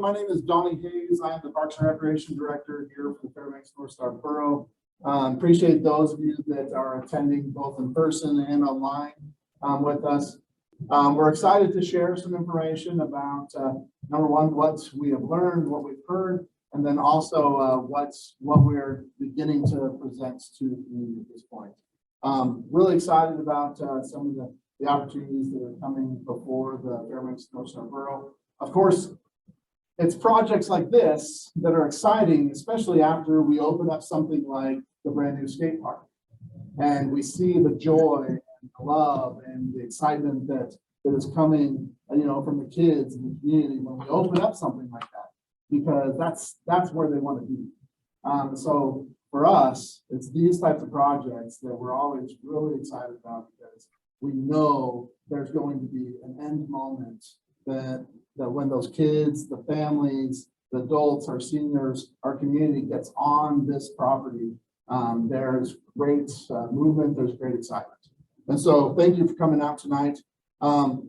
My name is Donnie Hayes. I am the Parks and Recreation Director here for the Fairbanks North Star Borough. Appreciate those of you that are attending both in person and online with us. We're excited to share some information about, number one, what we have learned, what we've heard, and then also what we're beginning to present to the community at this point. Really excited about some of the opportunities that are coming before the Fairbanks North Star Borough. Of course, it's projects like this that are exciting, especially after we open up something like the brand new skate park. And we see the joy and the love and the excitement that is coming, from the kids and the community when we open up something like that, because that's where they want to be. So for us, it's these types of projects that we're always really excited about, because we know there's going to be an end moment that when those kids, the families, the adults, our seniors, our community gets on this property, there's great movement, there's great excitement. And so thank you for coming out tonight.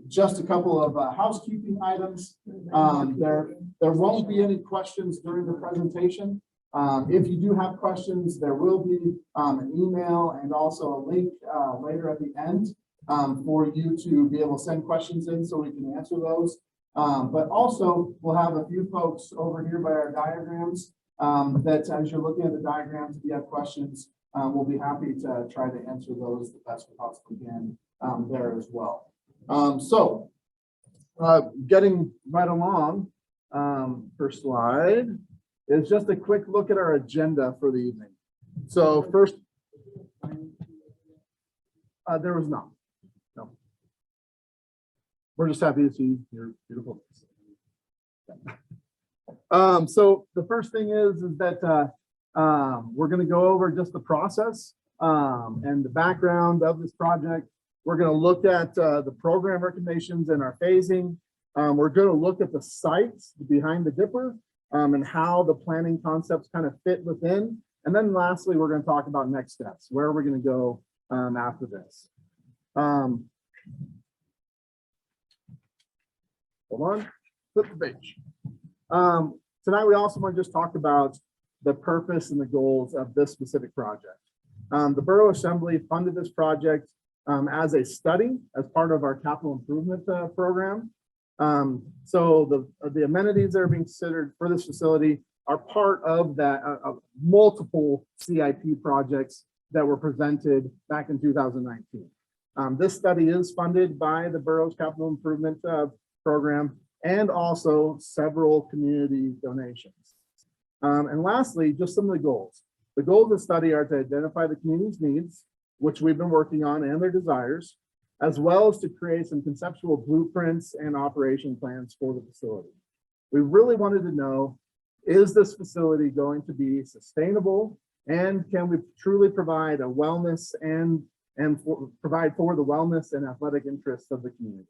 Just a couple of housekeeping items. There won't be any questions during the presentation. If you do have questions, there will be an email and also a link later at the end for you to be able to send questions in so we can answer those. But also we'll have a few folks over here by our diagrams that as you're looking at the diagrams, if you have questions, we'll be happy to try to answer those the best we possibly can there as well. Getting right along, first slide is just a quick look at our agenda for the evening. So first, there was none. No. We're just happy to see your beautiful face. So the first thing is that we're going to go over just the process and the background of this project. We're going to look at the program recommendations and our phasing. We're going to look at the sites behind the Dipper and how the planning concepts kind of fit within. And then lastly, we're going to talk about next steps. Where are we going to go after this? Hold on, flip the page. Tonight, we also want to just talk about the purpose and the goals of this specific project. The Borough Assembly funded this project as a study as part of our capital improvement program. So the amenities that are being considered for this facility are part of that multiple CIP projects that were presented back in 2019. This study is funded by the borough's capital improvement program and also several community donations. And lastly, just some of the goals. The goals of the study are to identify the community's needs, which we've been working on, and their desires, as well as to create some conceptual blueprints and operation plans for the facility. We really wanted to know, is this facility going to be sustainable, and can we truly provide a wellness and provide for the wellness and athletic interests of the community?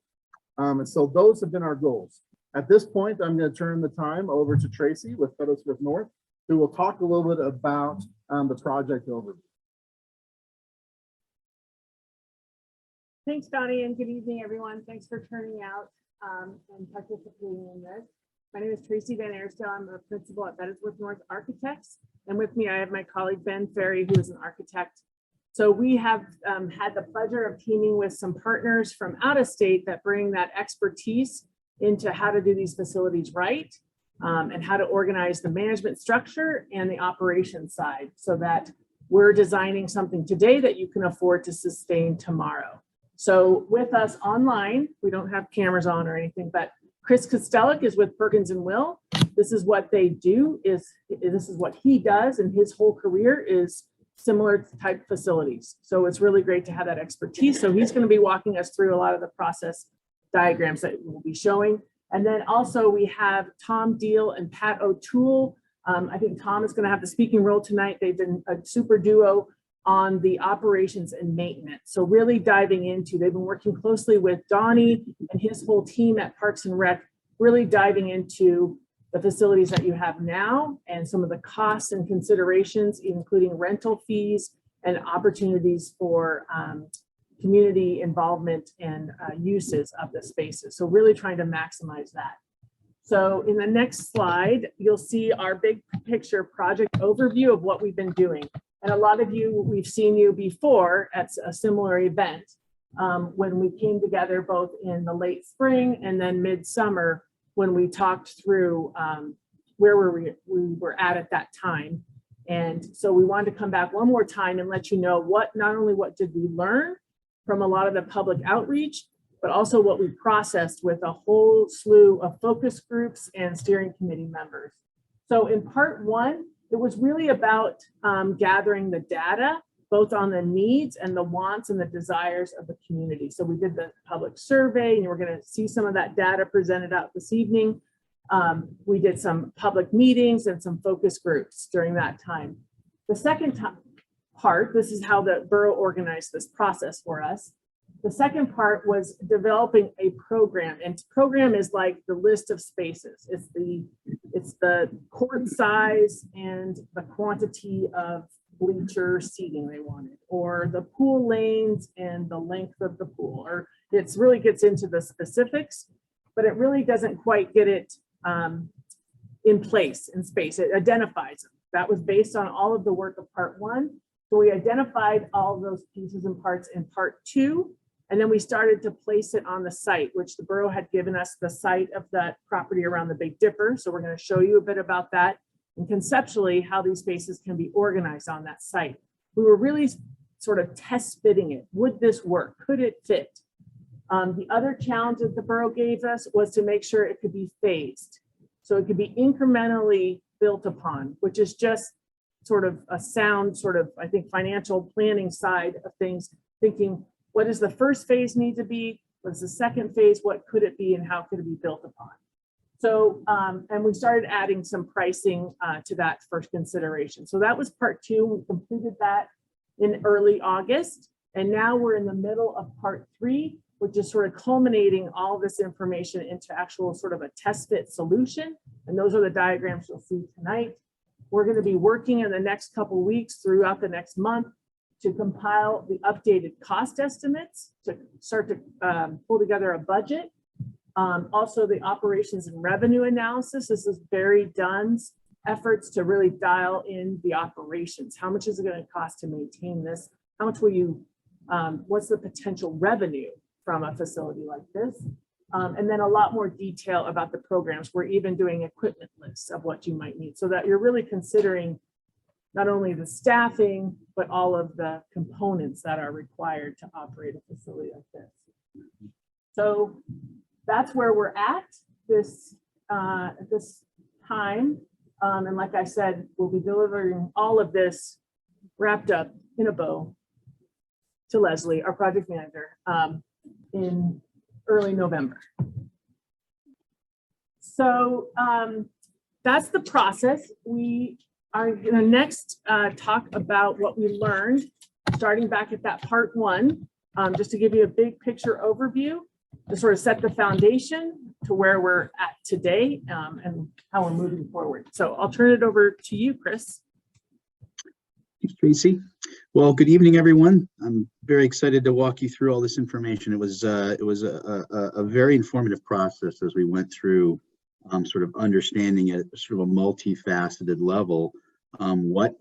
And so those have been our goals. At this point, I'm going to turn the time over to Tracy with Fieldhouse North, who will talk a little bit about the project overview. Thanks, Donnie, and good evening, everyone. Thanks for turning out and participating in this. My name is Tracy Van Aerstel. I'm a principal at Fieldhouse North Architects, and with me I have my colleague Ben Ferry, who is an architect. So we have had the pleasure of teaming with some partners from out of state that bring that expertise into how to do these facilities right, and how to organize the management structure and the operations side so that we're designing something today that you can afford to sustain tomorrow. So with us online, we don't have cameras on or anything, but Chris Kostelic is with Perkins and Will. This is what they do, this is what he does, and his whole career is similar type facilities. So it's really great to have that expertise. So he's going to be walking us through a lot of the process diagrams that we'll be showing. And then also we have Tom Deal and Pat O'Toole. I think Tom is going to have the speaking role tonight. They've been a super duo on the operations and maintenance. So really diving into, they've been working closely with Donnie and his whole team at Parks and Rec, really diving into the facilities that you have now and some of the costs and considerations, including rental fees and opportunities for community involvement and uses of the spaces. So really trying to maximize that. So in the next slide, you'll see our big picture project overview of what we've been doing. And a lot of you, we've seen you before at a similar event when we came together both in the late spring and then midsummer when we talked through where we were at that time. And so we wanted to come back one more time and let you know not only what did we learn from a lot of the public outreach, but also what we processed with a whole slew of focus groups and steering committee members. So in part one, it was really about gathering the data, both on the needs and the wants and the desires of the community. So we did the public survey, and we're going to see some of that data presented out this evening. We did some public meetings and some focus groups during that time. The second part, this is how the borough organized this process for us. The second part was developing a program, and program is like the list of spaces. It's the court size and the quantity of bleacher seating they wanted, or the pool lanes and the length of the pool, or it really gets into the specifics, but it really doesn't quite get it in place, in space. It identifies them. That was based on all of the work of part one. So we identified all of those pieces and parts in part two, and then we started to place it on the site, which the borough had given us the site of that property around the Big Dipper. So we're going to show you a bit about that and conceptually how these spaces can be organized on that site. We were really sort of test fitting it. Would this work? Could it fit? The other challenge that the borough gave us was to make sure it could be phased. So it could be incrementally built upon, which is just sort of a sound, sort of, I think, financial planning side of things, thinking, what does the first phase need to be? What's the second phase? What could it be and how could it be built upon? So, and we started adding some pricing to that first consideration. So that was part two. We completed that in early August. And now we're in the middle of part three, which is sort of culminating all this information into actual sort of a test fit solution. And those are the diagrams you'll see tonight. We're going to be working in the next couple of weeks throughout the next month to compile the updated cost estimates, to start to pull together a budget. Also the operations and revenue analysis. This is Barry Dunn's efforts to really dial in the operations. How much is it going to cost to maintain this? How much will you, what's the potential revenue from a facility like this? And then a lot more detail about the programs. We're even doing equipment lists of what you might need so that you're really considering not only the staffing, but all of the components that are required to operate a facility like this. So that's where we're at this time. And like I said, we'll be delivering all of this wrapped up in a bow to Leslie, our project manager, in early November. So that's the process. We are going to next talk about what we learned, starting back at that part one, just to give you a big picture overview, to sort of set the foundation to where we're at today and how we're moving forward. So I'll turn it over to you, Chris. Thanks, Tracy. Well, good evening, everyone. I'm very excited to walk you through all this information. It was a very informative process as we went through sort of understanding at sort of a multifaceted level what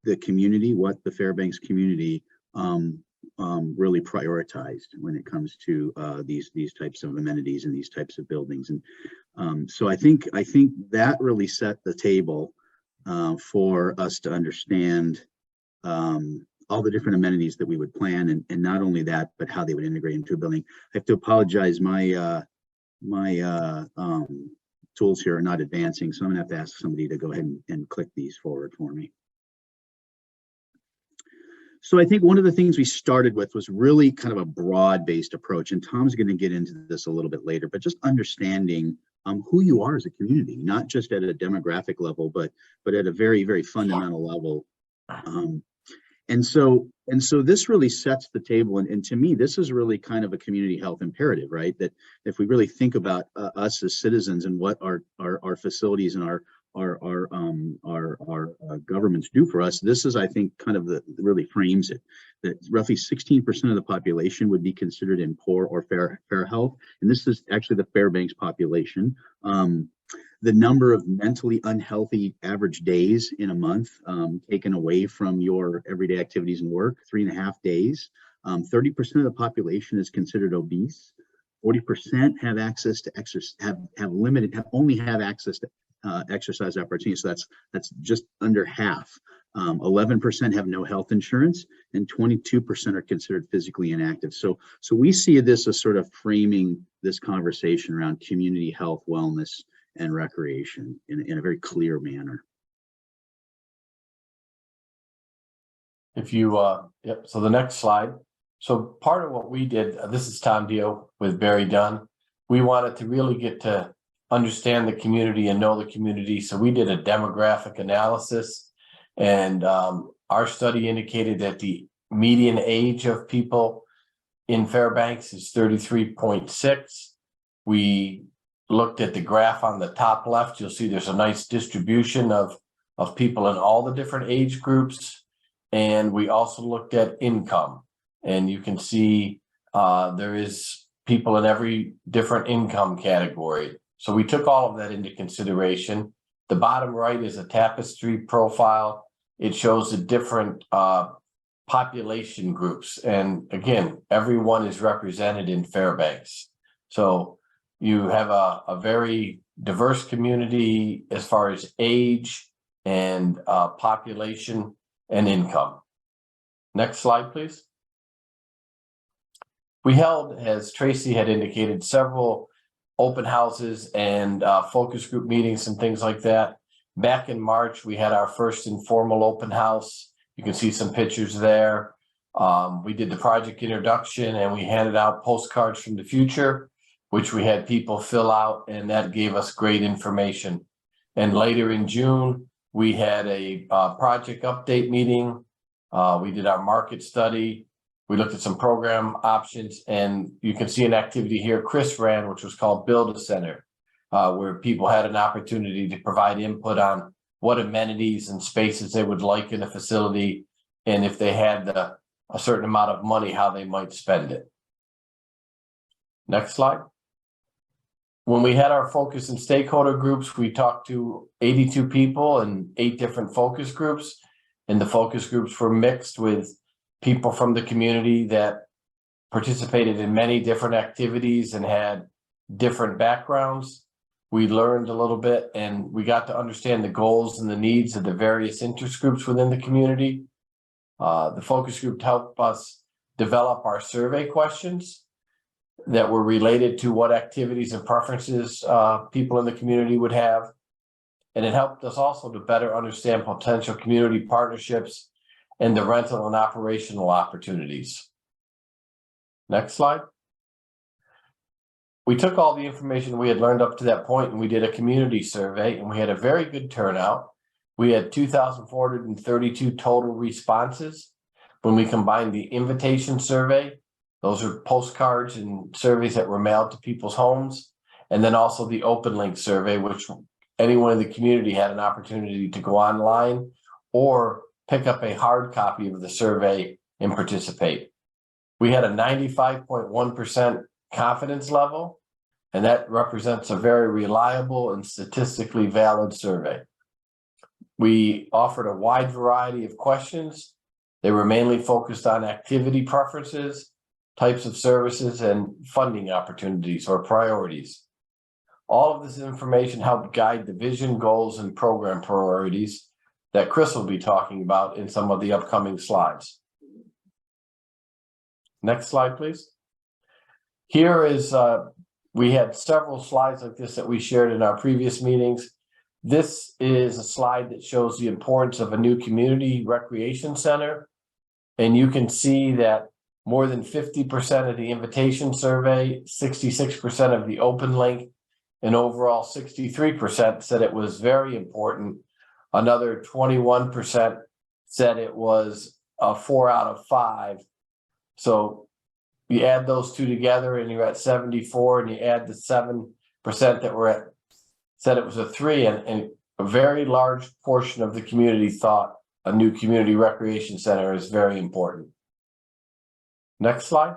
the community, what the Fairbanks community really prioritized when it comes to these types of amenities and these types of buildings. And so I think that really set the table for us to understand all the different amenities that we would plan, and not only that, but how they would integrate into a building. I have to apologize, my tools here are not advancing, so I'm gonna have to ask somebody to go ahead and click these forward for me. So I think one of the things we started with was really kind of a broad-based approach, and Tom's going to get into this a little bit later, but just understanding who you are as a community, not just at a demographic level, but at a very, very fundamental level. And so this really sets the table, and to me, this is really kind of a community health imperative, right? That if we really think about us as citizens and what our facilities and our governments do for us, this is, I think, kind of really frames it. That roughly 16% of the population would be considered in poor or fair health, and this is actually the Fairbanks population. the number of mentally unhealthy average days in a month taken away from your everyday activities and work, 3.5 days. 30% of the population is considered obese. 40% have access to exercise, only have access to exercise opportunities. So that's just under half. 11% have no health insurance, and 22% are considered physically inactive. So we see this as sort of framing this conversation around community health, wellness, and recreation in a very clear manner. If you, yep, so the next slide. So part of what we did, this is Tom Dio with Barry Dunn. We wanted to really get to understand the community and know the community. So we did a demographic analysis, and our study indicated that the median age of people in Fairbanks is 33.6. We looked at the graph on the top left. You'll see there's a nice distribution of people in all the different age groups. And we also looked at income, and you can see there is people in every different income category. So we took all of that into consideration. The bottom right is a tapestry profile. It shows the different population groups. And again, everyone is represented in Fairbanks. So you have a very diverse community as far as age and population and income. Next slide, please. We held, as Tracy had indicated, several open houses and focus group meetings and things like that. Back in March, we had our first informal open house. You can see some pictures there. We did the project introduction, and we handed out postcards from the future, which we had people fill out, and that gave us great information. And later in June, we had a project update meeting. We did our market study. We looked at some program options, and you can see an activity here Chris ran, which was called Build a Center, where people had an opportunity to provide input on what amenities and spaces they would like in a facility, and if they had a certain amount of money, how they might spend it. Next slide. When we had our focus and stakeholder groups, we talked to 82 people in 8 different focus groups, and the focus groups were mixed with people from the community that participated in many different activities and had different backgrounds. We learned a little bit, and we got to understand the goals and the needs of the various interest groups within the community. The focus group helped us develop our survey questions that were related to what activities and preferences people in the community would have. And it helped us also to better understand potential community partnerships and the rental and operational opportunities. Next slide. We took all the information we had learned up to that point, and we did a community survey, and we had a very good turnout. We had 2,432 total responses. When we combined the invitation survey, those are postcards and surveys that were mailed to people's homes, and then also the open link survey, which anyone in the community had an opportunity to go online or pick up a hard copy of the survey and participate. We had a 95.1% confidence level, and that represents a very reliable and statistically valid survey. We offered a wide variety of questions. They were mainly focused on activity preferences, types of services, and funding opportunities or priorities. All of this information helped guide the vision, goals, and program priorities that Chris will be talking about in some of the upcoming slides. Next slide, please. Here is, we had several slides like this that we shared in our previous meetings. This is a slide that shows the importance of a new community recreation center. And you can see that more than 50% of the invitation survey, 66% of the open link, and overall 63% said it was very important. Another 21% said it was a 4 out of 5. So you add those two together and you're at 74, and you add the 7% that were at said it was a 3, and a very large portion of the community thought a new community recreation center is very important. Next slide.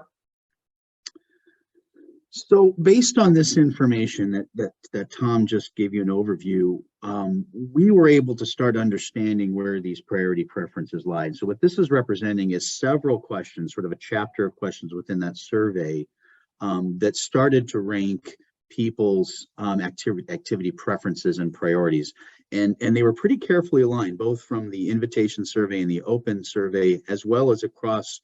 So based on this information that Tom just gave you an overview, we were able to start understanding where these priority preferences lie. So what this is representing is several questions, sort of a chapter of questions within that survey that started to rank people's activity preferences and priorities. And they were pretty carefully aligned, both from the invitation survey and the open survey, as well as across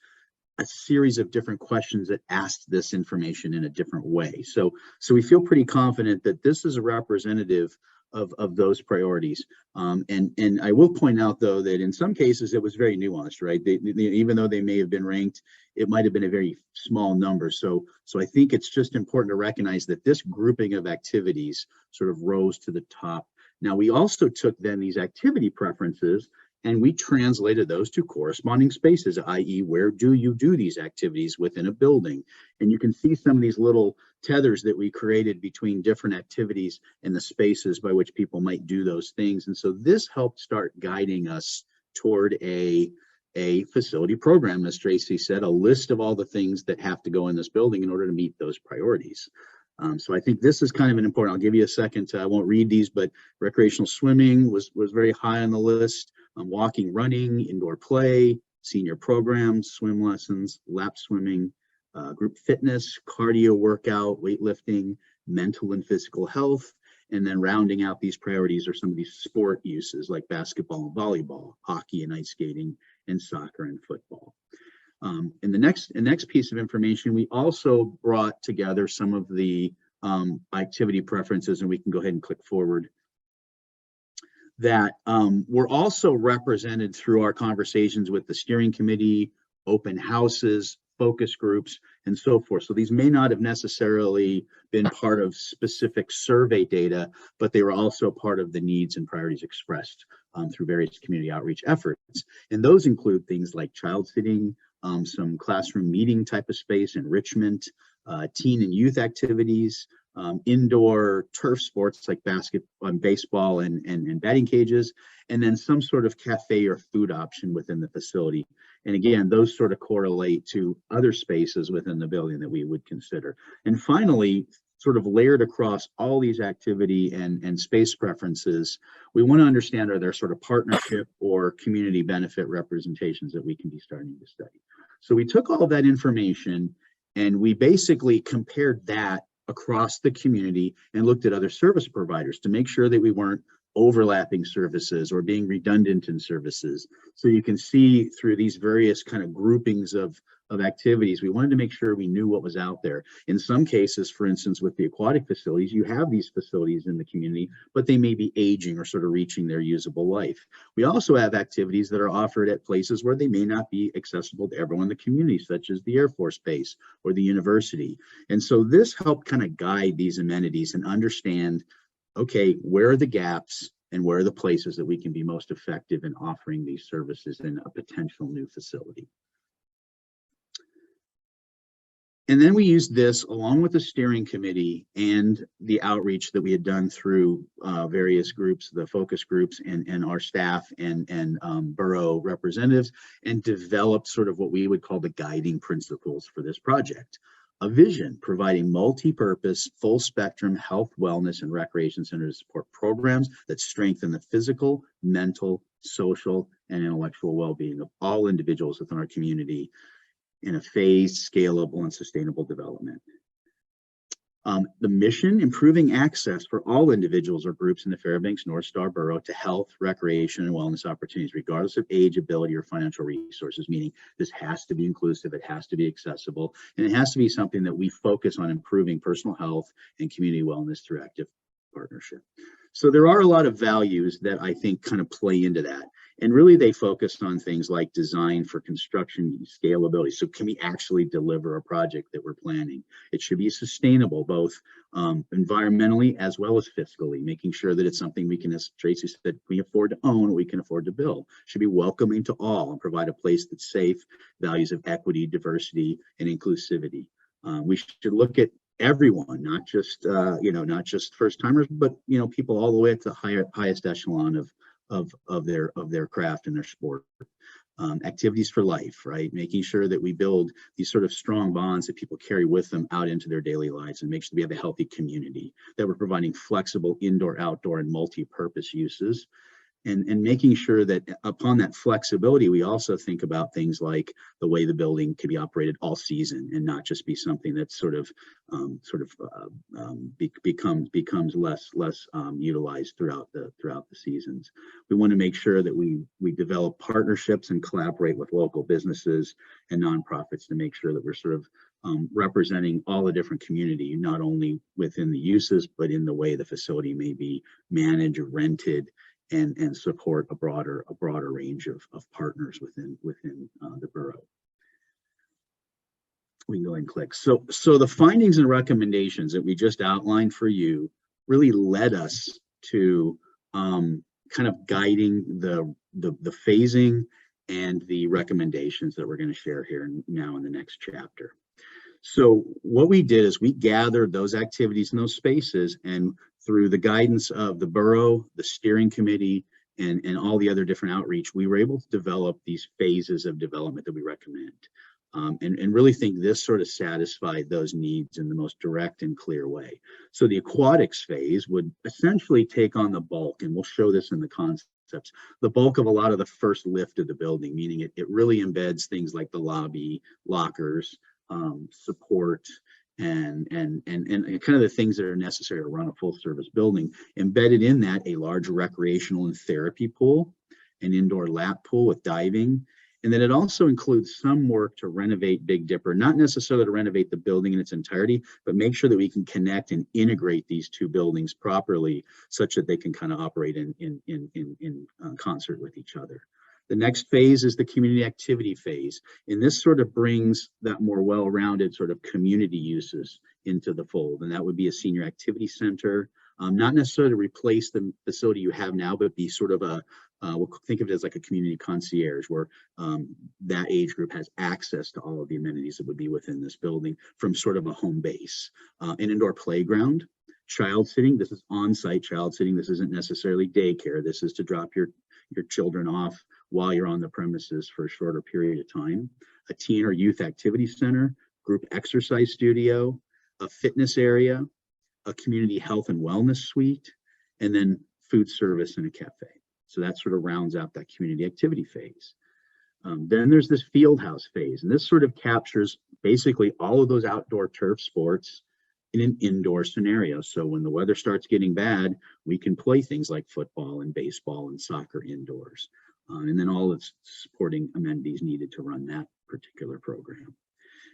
a series of different questions that asked this information in a different way. So we feel pretty confident that this is a representative of those priorities. And I will point out, though, that in some cases it was very nuanced, right? Even though they may have been ranked, it might have been a very small number. So I think it's just important to recognize that this grouping of activities sort of rose to the top. Now, we also took then these activity preferences and we translated those to corresponding spaces, i.e. where do you do these activities within a building? And you can see some of these little tethers that we created between different activities and the spaces by which people might do those things. And so this helped start guiding us toward a facility program, as Tracy said, a list of all the things that have to go in this building in order to meet those priorities. So I think this is kind of an important, I'll give you a second I won't read these, but recreational swimming was very high on the list. Walking, running, indoor play, senior programs, swim lessons, lap swimming, group fitness, cardio workout, weightlifting, mental and physical health, and then rounding out these priorities are some of these sport uses like basketball and volleyball, hockey and ice skating, and soccer and football. In the next piece of information, we also brought together some of the activity preferences, and we can go ahead and click forward, that were also represented through our conversations with the steering committee, open houses, focus groups, and so forth. So these may not have necessarily been part of specific survey data, but they were also part of the needs and priorities expressed through various community outreach efforts. And those include things like child sitting, some classroom meeting type of space, enrichment, teen and youth activities, indoor turf sports like baseball and batting cages, and then some sort of cafe or food option within the facility. And again, those sort of correlate to other spaces within the building that we would consider. And finally, sort of layered across all these activity and space preferences, we want to understand, are there sort of partnership or community benefit representations that we can be starting to study? So we took all of that information and we basically compared that across the community and looked at other service providers to make sure that we weren't overlapping services or being redundant in services. So you can see through these various kind of groupings of activities, we wanted to make sure we knew what was out there. In some cases, for instance, with the aquatic facilities, you have these facilities in the community, but they may be aging or sort of reaching their usable life. We also have activities that are offered at places where they may not be accessible to everyone in the community, such as the Air Force Base or the university. And so this helped kind of guide these amenities and understand, okay, where are the gaps and where are the places that we can be most effective in offering these services in a potential new facility. And then we used this along with the steering committee and the outreach that we had done through various groups, the focus groups and our staff and borough representatives, and developed sort of what we would call the guiding principles for this project. A vision providing multi-purpose, full spectrum health, wellness, and recreation centers to support programs that strengthen the physical, mental, social, and intellectual well-being of all individuals within our community in a phased, scalable, and sustainable development. The mission, improving access for all individuals or groups in the Fairbanks North Star Borough to health, recreation, and wellness opportunities, regardless of age, ability, or financial resources, meaning this has to be inclusive, it has to be accessible, and it has to be something that we focus on improving personal health and community wellness through active partnership. So there are a lot of values that I think kind of play into that. And really they focus on things like design for construction scalability. So can we actually deliver a project that we're planning? It should be sustainable, both environmentally as well as fiscally, making sure that it's something we can, as Tracy said, we afford to own, we can afford to build. Should be welcoming to all and provide a place that's safe, values of equity, diversity, and inclusivity. We should look at everyone, not just not just first timers, but people all the way to the highest echelon of their craft and their sport. activities for life, right? Making sure that we build these sort of strong bonds that people carry with them out into their daily lives, and make sure we have a healthy community, that we're providing flexible indoor, outdoor, and multi-purpose uses. And making sure that upon that flexibility, we also think about things like the way the building can be operated all season and not just be something that's becomes less utilized throughout the seasons. We want to make sure that we develop partnerships and collaborate with local businesses and nonprofits to make sure that we're sort of representing all the different community, not only within the uses, but in the way the facility may be managed or rented, and support a broader range of partners within the borough. We can go ahead and click. So the findings and recommendations that we just outlined for you really led us to kind of guiding the phasing and the recommendations that we're going to share here now in the next chapter. So what we did is we gathered those activities in those spaces, and through the guidance of the borough, the steering committee, and all the other different outreach, we were able to develop these phases of development that we recommend. And really think this sort of satisfied those needs in the most direct and clear way. So the aquatics phase would essentially take on the bulk, and we'll show this in the concepts, the bulk of a lot of the first lift of the building, meaning it really embeds things like the lobby, lockers, support, and kind of the things that are necessary to run a full service building. Embedded in that, a large recreational and therapy pool, an indoor lap pool with diving. And then it also includes some work to renovate Big Dipper, not necessarily to renovate the building in its entirety, but make sure that we can connect and integrate these two buildings properly such that they can kind of operate in concert with each other. The next phase is the community activity phase. And this sort of brings that more well-rounded sort of community uses into the fold. And that would be a senior activity center, not necessarily to replace the facility you have now, but be sort of we'll think of it as like a community concierge, where that age group has access to all of the amenities that would be within this building from sort of a home base. An indoor playground, child sitting. This is on-site child sitting. This isn't necessarily daycare. This is to drop your children off while you're on the premises for a shorter period of time. A teen or youth activity center, group exercise studio, a fitness area, a community health and wellness suite, and then food service and a cafe. So that sort of rounds out that community activity phase. Then there's this Fieldhouse phase, and this sort of captures basically all of those outdoor turf sports in an indoor scenario. So when the weather starts getting bad, we can play things like football and baseball and soccer indoors. And then all its supporting amenities needed to run that particular program.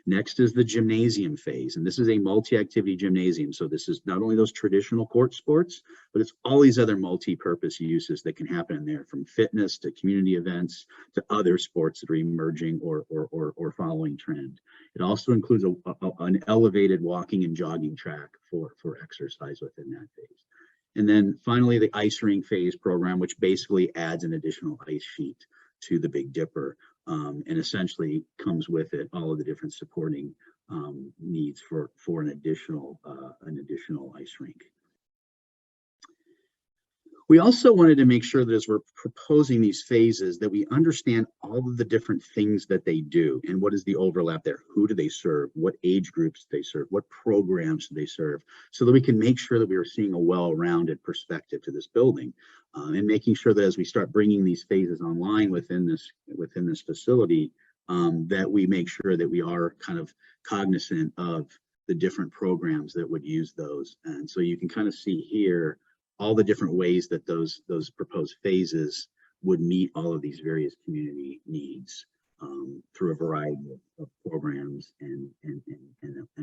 Next is the gymnasium phase, and this is a multi-activity gymnasium. So this is not only those traditional court sports, but it's all these other multi-purpose uses that can happen in there, from fitness to community events to other sports that are emerging or following trend. It also includes an elevated walking and jogging track for exercise within that phase. And then finally, the ice rink phase program, which basically adds an additional ice sheet to the Big Dipper, and essentially comes with it all of the different supporting needs for an additional ice rink. We also wanted to make sure that as we're proposing these phases, that we understand all of the different things that they do and what is the overlap there. Who do they serve? What age groups do they serve? What programs do they serve? So that we can make sure that we are seeing a well-rounded perspective to this building, and making sure that as we start bringing these phases online within this facility, that we make sure that we are kind of cognizant of the different programs that would use those. And so you can kind of see here all the different ways that those proposed phases would meet all of these various community needs through a variety of programs and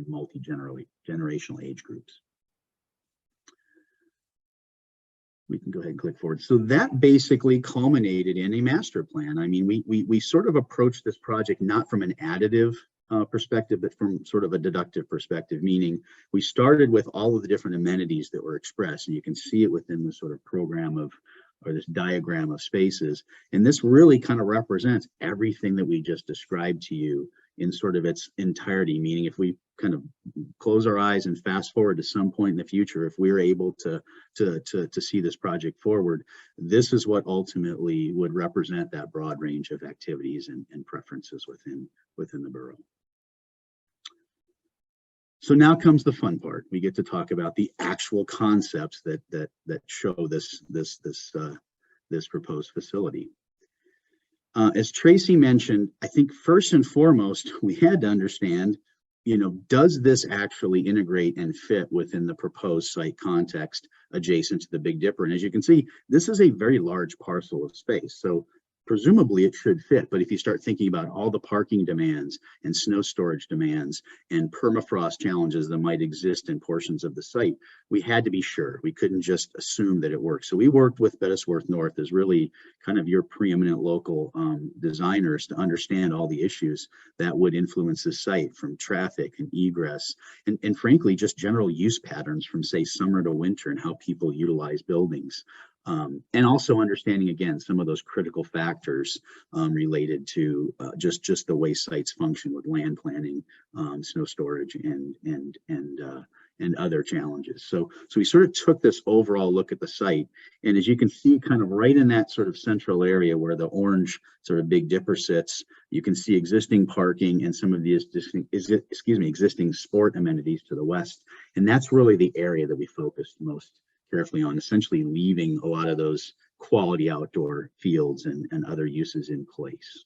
multi-generational age groups. We can go ahead and click forward. So that basically culminated in a master plan. I mean, we sort of approached this project not from an additive perspective, but from sort of a deductive perspective, meaning we started with all of the different amenities that were expressed, and you can see it within the sort of program of, or this diagram of spaces. And this really kind of represents everything that we just described to you in sort of its entirety, meaning if we kind of close our eyes and fast forward to some point in the future, if we're able to see this project forward, this is what ultimately would represent that broad range of activities and preferences within the borough. So now comes the fun part. We get to talk about the actual concepts that show this proposed facility. As Tracy mentioned, I think first and foremost, we had to understand, does this actually integrate and fit within the proposed site context adjacent to the Big Dipper? And as you can see, this is a very large parcel of space. So presumably it should fit, but if you start thinking about all the parking demands and snow storage demands and permafrost challenges that might exist in portions of the site, we had to be sure. We couldn't just assume that it worked. So we worked with Bettisworth North as really kind of your preeminent local designers to understand all the issues that would influence the site, from traffic and egress, and frankly, just general use patterns from, say, summer to winter and how people utilize buildings. And also understanding, again, some of those critical factors related to just the way sites function with land planning, snow storage, and other challenges. So we sort of took this overall look at the site, and as you can see, kind of right in that sort of central area where the orange sort of Big Dipper sits, you can see existing parking and some of the existing sport amenities to the west, and that's really the area that we focused most carefully on, essentially leaving a lot of those quality outdoor fields and other uses in place.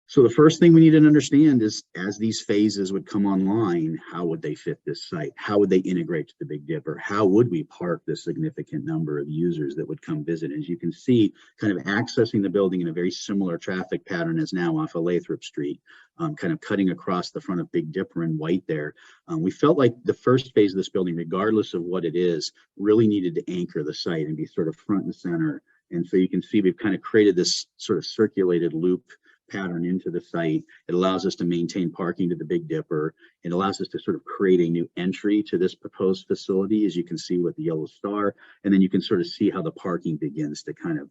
So the first thing we need to understand is, as these phases would come online, how would they fit this site? How would they integrate to the Big Dipper? How would we park the significant number of users that would come visit? As you can see, kind of accessing the building in a very similar traffic pattern as now off of Lathrop Street, kind of cutting across the front of Big Dipper in white there. We felt like the first phase of this building, regardless of what it is, really needed to anchor the site and be sort of front and center. And so you can see we've kind of created this sort of circulated loop pattern into the site. It allows us to maintain parking to the Big Dipper. It allows us to sort of create a new entry to this proposed facility, as you can see with the yellow star, and then you can sort of see how the parking begins to kind of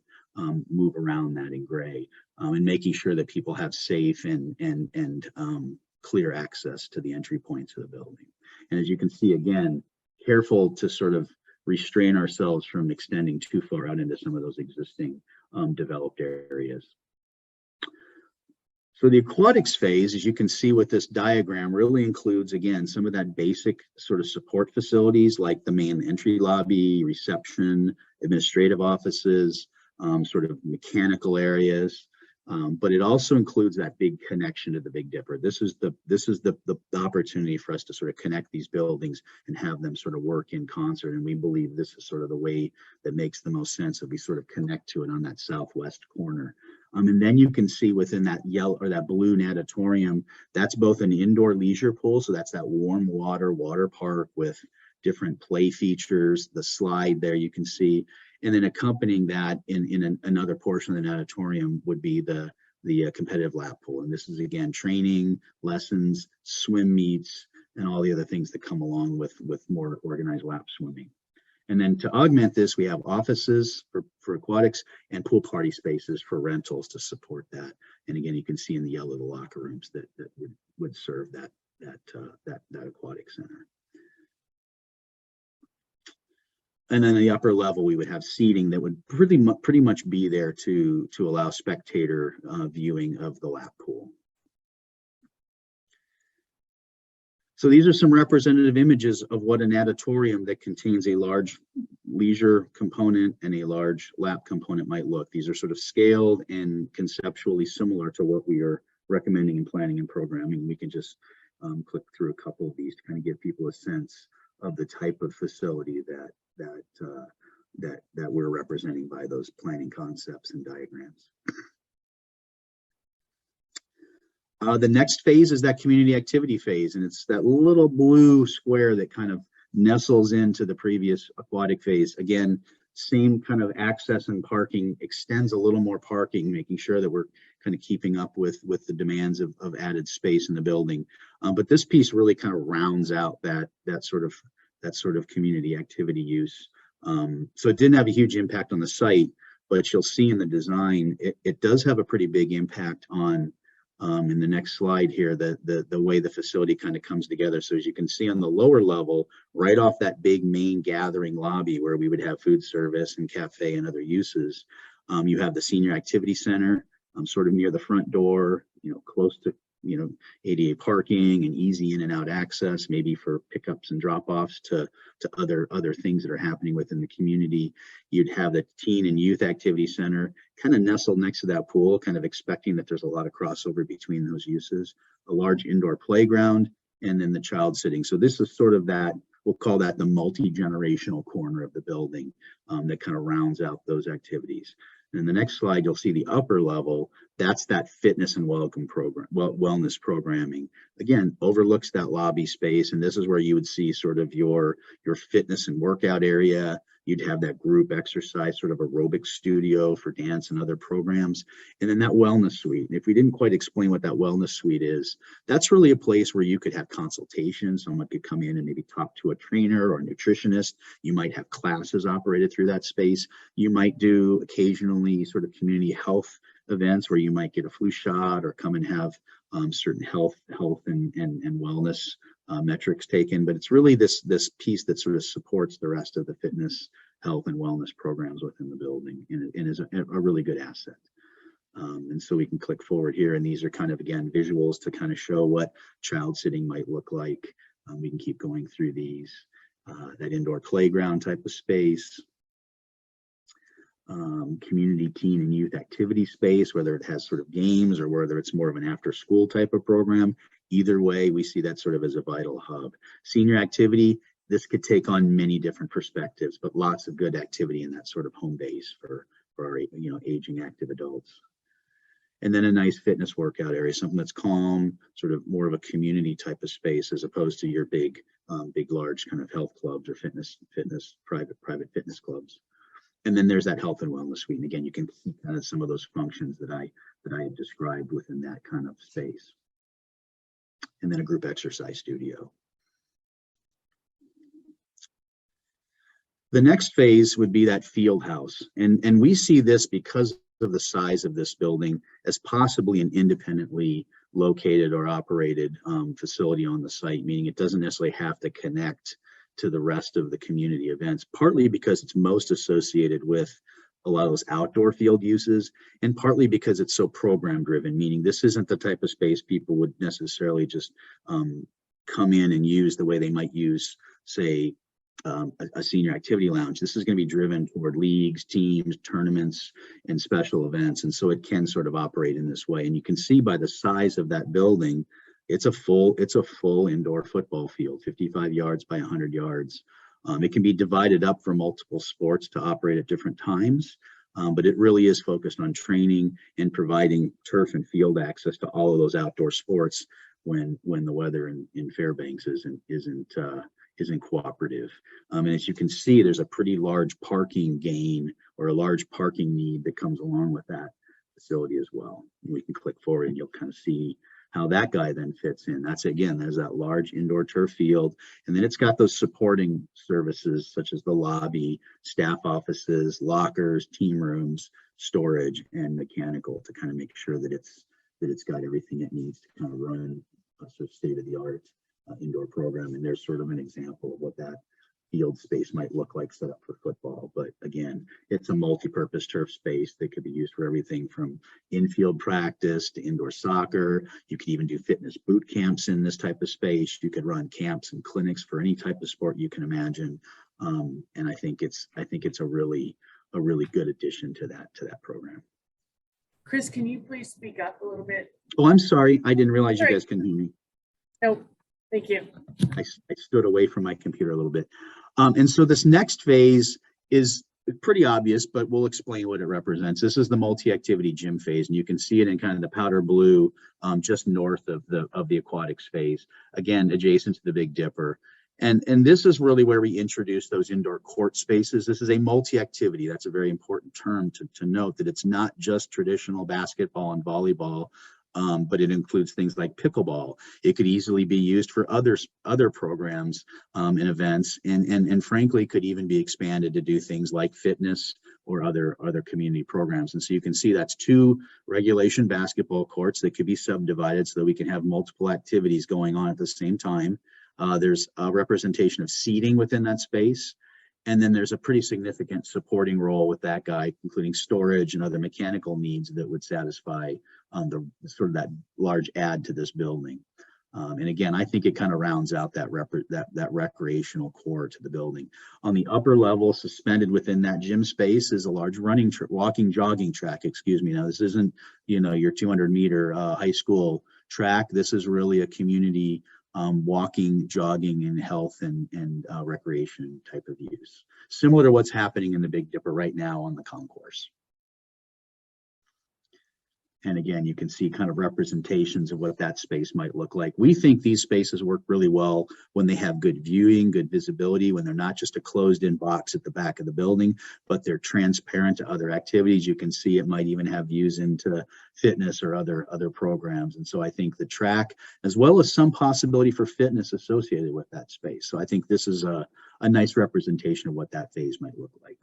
move around that in gray, and making sure that people have safe and clear access to the entry points of the building. And as you can see, again, careful to sort of restrain ourselves from extending too far out into some of those existing developed areas. So the aquatics phase, as you can see with this diagram, really includes, again, some of that basic sort of support facilities like the main entry lobby, reception, administrative offices, sort of mechanical areas. But it also includes that big connection to the Big Dipper. This is the opportunity for us to sort of connect these buildings and have them sort of work in concert. And we believe this is sort of the way that makes the most sense, that we sort of connect to it on that southwest corner. And then you can see within that yellow or that blue natatorium, that's both an indoor leisure pool. So that's that warm water park with different play features, the slide there you can see. And then accompanying that in another portion of the natatorium would be the competitive lap pool. And this is, again, training, lessons, swim meets, and all the other things that come along with more organized lap swimming. And then to augment this, we have offices for aquatics and pool party spaces for rentals to support that. And again, you can see in the yellow the locker rooms that would serve that aquatic center. And then the upper level, we would have seating that would pretty much be there to allow spectator viewing of the lap pool. So these are some representative images of what a natatorium that contains a large leisure component and a large lap component might look. These are sort of scaled and conceptually similar to what we are recommending in planning and programming. We can just click through a couple of these to kind of give people a sense of the type of facility that we're representing by those planning concepts and diagrams. The next phase is that community activity phase, and it's that little blue square that kind of nestles into the previous aquatic phase. Again, same kind of access and parking, extends a little more parking, making sure that we're kind of keeping up with the demands of added space in the building. But this piece really kind of rounds out that sort of community activity use. So it didn't have a huge impact on the site, but you'll see in the design, it does have a pretty big impact on In the next slide here, the way the facility kind of comes together. So as you can see on the lower level, right off that big main gathering lobby where we would have food service and cafe and other uses, you have the senior activity center, sort of near the front door, close to, ADA parking and easy in and out access, maybe for pickups and drop-offs to other things that are happening within the community. You'd have the teen and youth activity center kind of nestled next to that pool, kind of expecting that there's a lot of crossover between those uses, a large indoor playground, and then the child sitting. So this is sort of that, we'll call that the multi-generational corner of the building that kind of rounds out those activities. And the next slide, you'll see the upper level. That's that fitness and wellness programming. Again, overlooks that lobby space. And this is where you would see sort of your fitness and workout area. You'd have that group exercise, sort of aerobic studio for dance and other programs. And then that wellness suite. And if we didn't quite explain what that wellness suite is, that's really a place where you could have consultations. Someone could come in and maybe talk to a trainer or a nutritionist. You might have classes operated through that space. You might do occasionally sort of community health events where you might get a flu shot or come and have certain health and wellness metrics taken, but it's really this piece that sort of supports the rest of the fitness, health, and wellness programs within the building, and is a really good asset. And so we can click forward here, and these are kind of, again, visuals to kind of show what child sitting might look like. We can keep going through these. That indoor playground type of space, community teen and youth activity space, whether it has sort of games or whether it's more of an after school type of program. Either way, we see that sort of as a vital hub. Senior activity, this could take on many different perspectives, but lots of good activity in that sort of home base for our aging active adults. And then a nice fitness workout area, something that's calm, sort of more of a community type of space as opposed to your big large kind of health clubs or fitness private fitness clubs. And then there's that health and wellness suite. And again, you can see kind of some of those functions that I had described within that kind of space. And then a group exercise studio. The next phase would be that field house. And we see this because of the size of this building as possibly an independently located or operated facility on the site, meaning it doesn't necessarily have to connect to the rest of the community events, partly because it's most associated with a lot of those outdoor field uses, and partly because it's so program driven, meaning this isn't the type of space people would necessarily just come in and use the way they might use, say, a senior activity lounge. This is going to be driven toward leagues, teams, tournaments, and special events. And so it can sort of operate in this way. And you can see by the size of that building, it's a full indoor football field, 55 yards by 100 yards. It can be divided up for multiple sports to operate at different times, but it really is focused on training and providing turf and field access to all of those outdoor sports when the weather in Fairbanks isn't cooperative. And as you can see, there's a pretty large parking gain or a large parking need that comes along with that facility as well. And we can click forward and you'll kind of see how that guy then fits in. That's, again, there's that large indoor turf field, and then it's got those supporting services such as the lobby, staff offices, lockers, team rooms, storage, and mechanical to kind of make sure that it's got everything it needs to kind of run a sort of state-of-the-art indoor program. And there's sort of an example of what that field space might look like set up for football. But again, it's a multi-purpose turf space that could be used for everything from infield practice to indoor soccer. You could even do fitness boot camps in this type of space. You could run camps and clinics for any type of sport you can imagine. And I think it's a really good addition to that program. Chris, can you please speak up a little bit? Oh, I'm sorry. I didn't realize you guys can hear me. Nope. Thank you. I stood away from my computer a little bit. And so this next phase is pretty obvious, but we'll explain what it represents. This is the multi-activity gym phase, and you can see it in kind of the powder blue just north of the aquatics phase, again, adjacent to the Big Dipper. And this is really where we introduce those indoor court spaces. This is a multi-activity. That's a very important term to note, that it's not just traditional basketball and volleyball, but it includes things like pickleball. It could easily be used for other programs and events, and frankly could even be expanded to do things like fitness or other community programs. And so you can see that's 2 regulation basketball courts that could be subdivided so that we can have multiple activities going on at the same time. There's a representation of seating within that space. And then there's a pretty significant supporting role with that guy, including storage and other mechanical needs that would satisfy the sort of that large add to this building. And again, I think it kind of rounds out that recreational core to the building. On the upper level, suspended within that gym space, is a large walking, jogging track. Excuse me. Now, this isn't, you know, your 200-meter high school track. This is really a community walking, jogging, and health and recreation type of use, similar to what's happening in the Big Dipper right now on the concourse. And again, you can see kind of representations of what that space might look like. We think these spaces work really well when they have good viewing, good visibility, when they're not just a closed-in box at the back of the building, but they're transparent to other activities. You can see it might even have views into fitness or other programs. And so I think the track, as well as some possibility for fitness associated with that space. So I think this is a nice representation of what that phase might look like.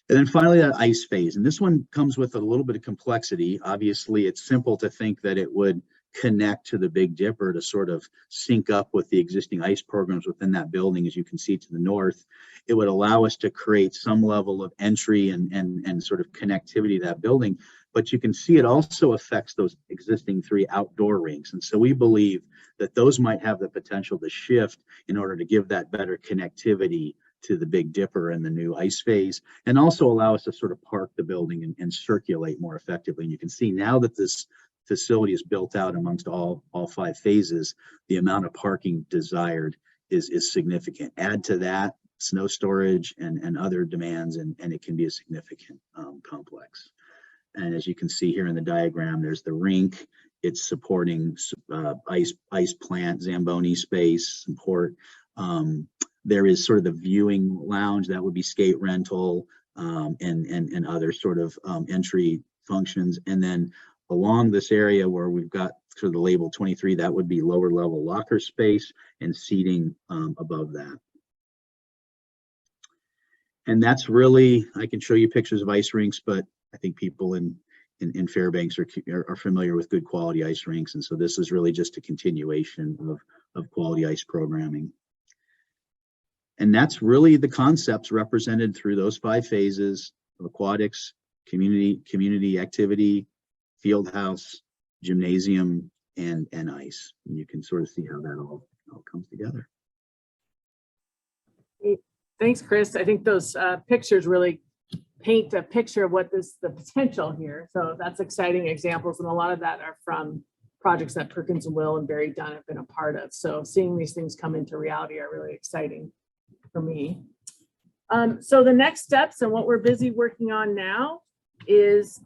And then finally, that ice phase. And this one comes with a little bit of complexity. Obviously, it's simple to think that it would connect to the Big Dipper to sort of sync up with the existing ice programs within that building. As you can see to the north, it would allow us to create some level of entry and sort of connectivity to that building. But you can see it also affects those existing 3 outdoor rinks. And so we believe that those might have the potential to shift in order to give that better connectivity to the Big Dipper and the new ice phase, and also allow us to sort of park the building and circulate more effectively. And you can see now that this facility is built out amongst all 5 phases, the amount of parking desired is significant. Add to that snow storage and other demands, and it can be a significant complex. And as you can see here in the diagram, there's the rink. It's supporting ice plant, Zamboni space, support. There is sort of the viewing lounge that would be skate rental and other sort of entry functions. And then along this area where we've got sort of the label 23, that would be lower level locker space and seating above that. And that's really, I can show you pictures of ice rinks, but I think people in Fairbanks are familiar with good quality ice rinks. And so this is really just a continuation of quality ice programming. And that's really the concepts represented through those 5 phases of aquatics, community activity, Fieldhouse, gymnasium, and ice. And you can sort of see how that all comes together. Thanks, Chris. I think those pictures really paint a picture of what the potential here. So that's exciting examples. And a lot of that are from projects that Perkins and Will and Barry Dunn have been a part of. So seeing these things come into reality are really exciting for me. So the next steps and what we're busy working on now is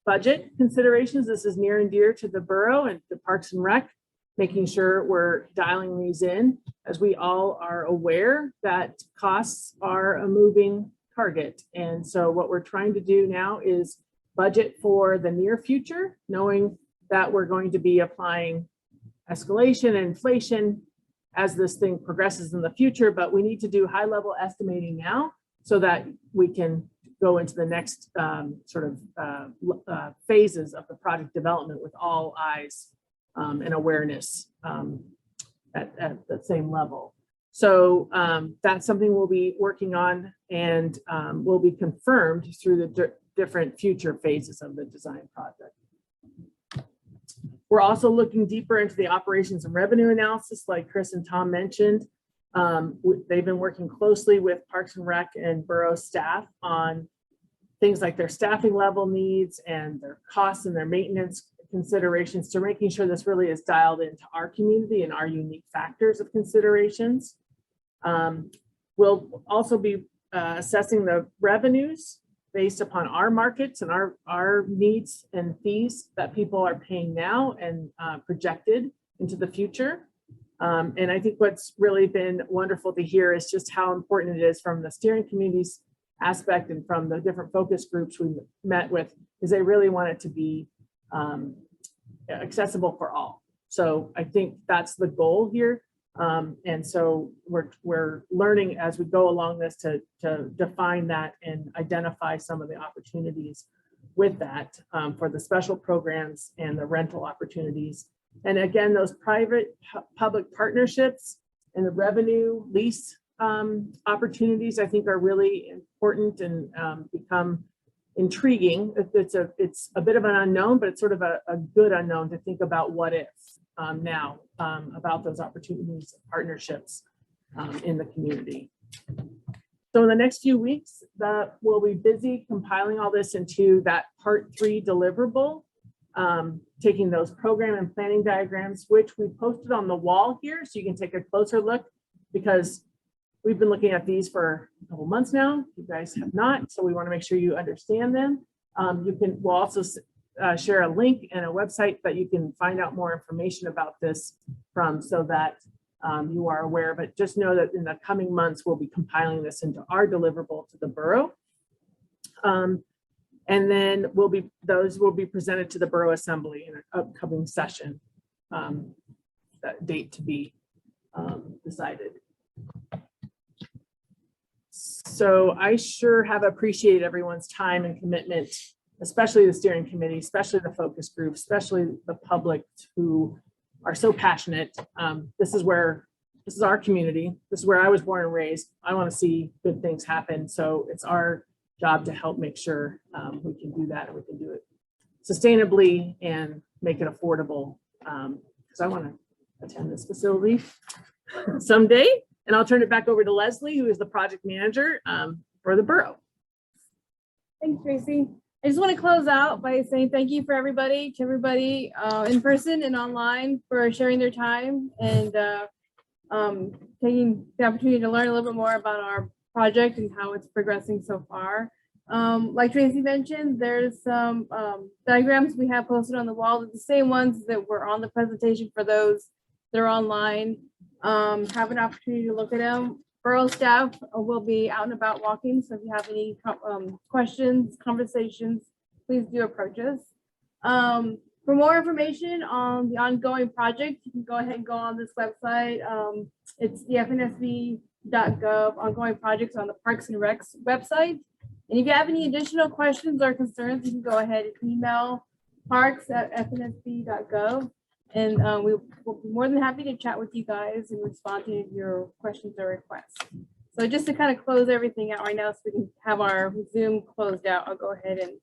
budget considerations. This is near and dear to the borough and the Parks and Rec, making sure we're dialing these in. As we all are aware that costs are a moving target. And so what we're trying to do now is budget for the near future, knowing that we're going to be applying escalation and inflation as this thing progresses in the future, but we need to do high level estimating now so that we can go into the next phases of the project development with all eyes and awareness at the same level. So that's something we'll be working on and will be confirmed through the different future phases of the design project. We're also looking deeper into the operations and revenue analysis, like Chris and Tom mentioned. They've been working closely with Parks and Rec and borough staff on things like their staffing level needs and their costs and their maintenance considerations, to making sure this really is dialed into our community and our unique factors of considerations. We'll also be assessing the revenues based upon our markets and our needs and fees that people are paying now and projected into the future. And I think what's really been wonderful to hear is just how important it is from the steering committee's aspect and from the different focus groups we met with, is they really want it to be accessible for all. So I think that's the goal here. And so we're learning as we go along this to define that and identify some of the opportunities with that for the special programs and the rental opportunities. And again, those private public partnerships and the revenue lease opportunities, I think, are really important and become intriguing. It's a bit of an unknown, but it's sort of a good unknown to think about what if now about those opportunities and partnerships in the community. So in the next few weeks, we'll be busy compiling all this into that part 3 deliverable, taking those program and planning diagrams, which we posted on the wall here, so you can take a closer look, because we've been looking at these for a couple months now. You guys have not, so we want to make sure you understand them. We'll also share a link and a website that you can find out more information about this from, so that you are aware. But just know that in the coming months, we'll be compiling this into our deliverable to the borough. And then those will be presented to the Borough Assembly in an upcoming session, that date to be decided. So I sure have appreciated everyone's time and commitment, especially the steering committee, especially the focus group, especially the public who are so passionate. This is our community. This is where I was born and raised. I want to see good things happen. So it's our job to help make sure we can do that, and we can do it sustainably and make it affordable. Because I want to attend this facility someday. And I'll turn it back over to Leslie, who is the project manager for the borough. Thanks, Tracy. I just want to close out by saying thank you to everybody in person and online for sharing their time and taking the opportunity to learn a little bit more about our project and how it's progressing so far. Like Tracy mentioned, there's some diagrams we have posted on the wall. They're the same ones that were on the presentation for those that are online. Have an opportunity to look at them. Borough staff will be out and about walking, so if you have any questions, conversations, please do approach us. For more information on the ongoing project, you can go ahead and go on this website. It's the fnsv.gov ongoing projects on the Parks and Recs website. And if you have any additional questions or concerns, you can go ahead and email parks@fnsv.gov. And we will be more than happy to chat with you guys and respond to your questions or requests. So just to kind of close everything out right now, so we can have our Zoom closed out, I'll go ahead and.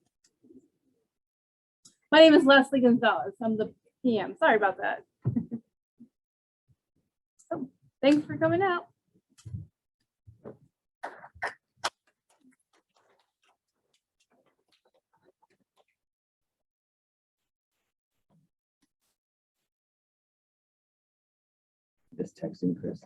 My name is Leslie Gonzalez. I'm the PM. Sorry about that. So thanks for coming out. Just texting Chris.